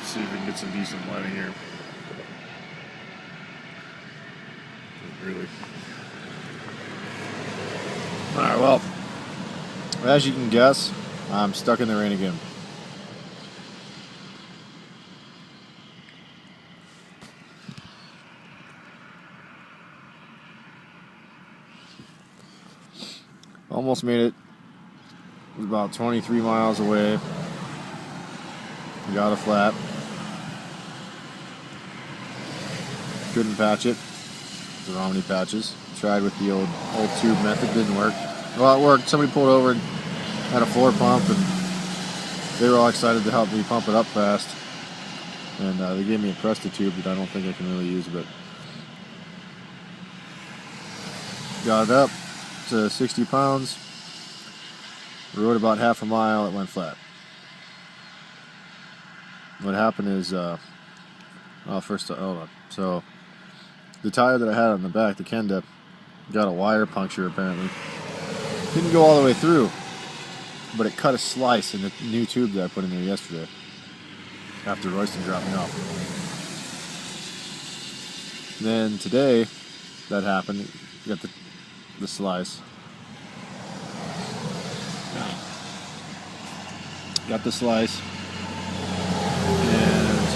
see if we can get some decent lighting here. Really. Alright, well, as you can guess, I'm stuck in the rain again. Almost made it. It was about 23 miles away. Got a flat. Couldn't patch it. The Romney patches. Tried with the old tube method, didn't work. Well, it worked. Somebody pulled over and had a floor pump, and they were all excited to help me pump it up fast. And they gave me a Presta tube that I don't think I can really use, but got it up to 60 pounds. Rode about half a mile. It went flat. What happened is, hold on. So the tire that I had on the back, the Kenda, got a wire puncture apparently. Didn't go all the way through, but it cut a slice in the new tube that I put in there yesterday after Royston dropped me off. Then today, that happened. Got the slice. Got the slice. And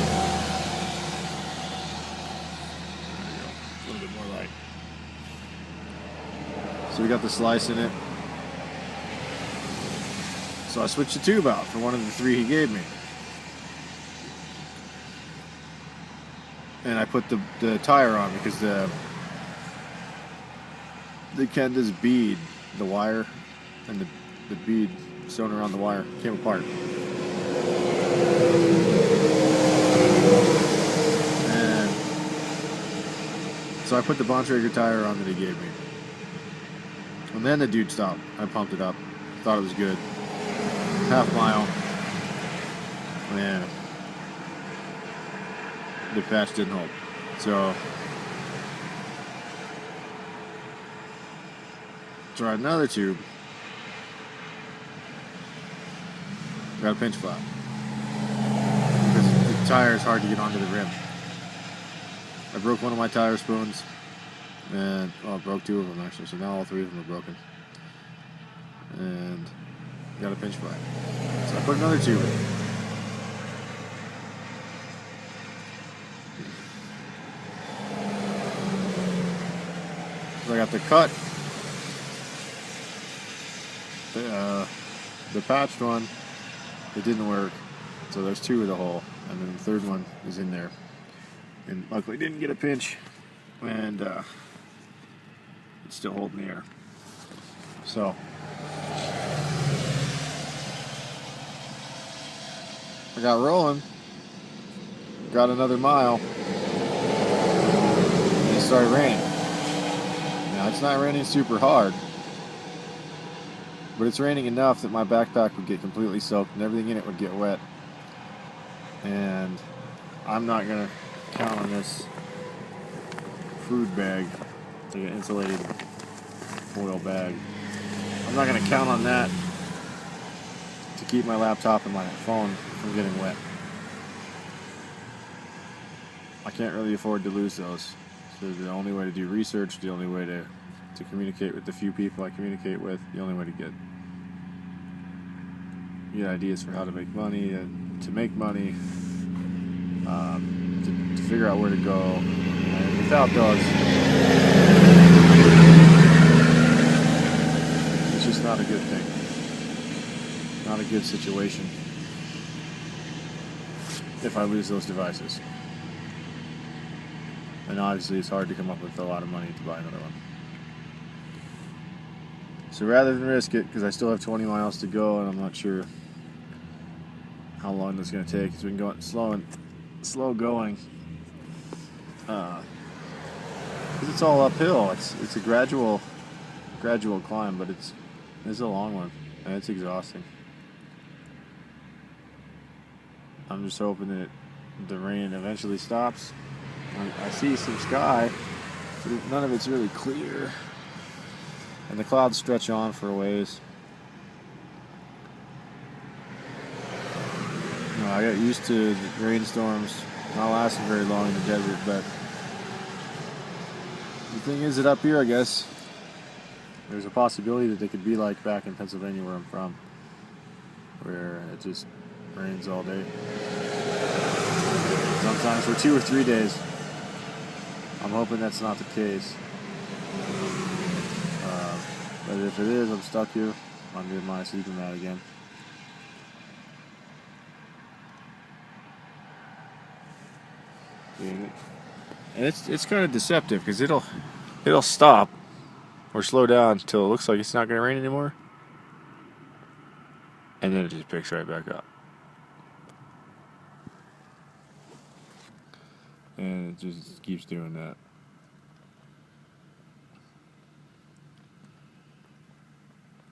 a little bit more light. So we got the slice in it. So I switched the tube out for one of the 3 he gave me. And I put the tire on because the Kenda's bead, the wire, and the bead sewn around the wire came apart. And so I put the Bontrager tire on that he gave me. And then the dude stopped. I pumped it up. Thought it was good. Half mile. And the patch didn't hold. So tried another tube. Got a pinch flat. Because the tire is hard to get onto the rim. I broke one of my tire spoons. And, well, I broke 2 of them actually, so now all 3 of them are broken. And got a pinch flat. So I put another tube in. So I got the cut. The patched one, it didn't work. So there's 2 of the hole. And then the 3rd one is in there. And luckily didn't get a pinch. And it's still holding the air. So I got rolling, got another mile, and it started raining. Now it's not raining super hard, but it's raining enough that my backpack would get completely soaked and everything in it would get wet. And I'm not gonna count on this food bag, like an insulated foil bag. I'm not going to count on that to keep my laptop and my phone from getting wet. I can't really afford to lose those. So the only way to do research, the only way to communicate with the few people I communicate with, the only way to get ideas for how to make money, to make money, to figure out where to go. And without those, it's just not a good thing. Not a good situation if I lose those devices. And obviously it's hard to come up with a lot of money to buy another one. So rather than risk it, because I still have 20 miles to go and I'm not sure how long this is going to take, because we've been going slow going. Because it's all uphill. It's a gradual climb, but it's a long one, and it's exhausting. I'm just hoping that the rain eventually stops. I see some sky, but none of it's really clear, and the clouds stretch on for a ways. I got used to the rainstorms not lasting very long in the desert, but the thing is that up here, I guess, there's a possibility that they could be like back in Pennsylvania where I'm from, where it just rains all day. Sometimes for 2 or 3 days. I'm hoping that's not the case. But if it is, I'm stuck here under my sleeping mat again. And it's kind of deceptive because it'll stop or slow down until it looks like it's not going to rain anymore, and then it just picks right back up. And it just keeps doing that.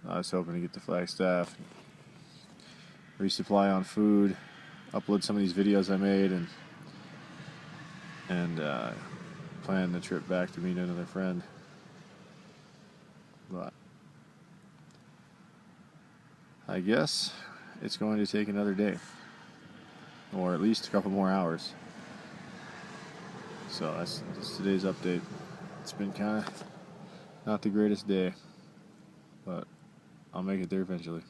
I was hoping to get to Flagstaff, resupply on food, upload some of these videos I made, and plan the trip back to meet another friend. But I guess it's going to take another day, or at least a couple more hours. So that's today's update. It's been kind of not the greatest day, but I'll make it there eventually.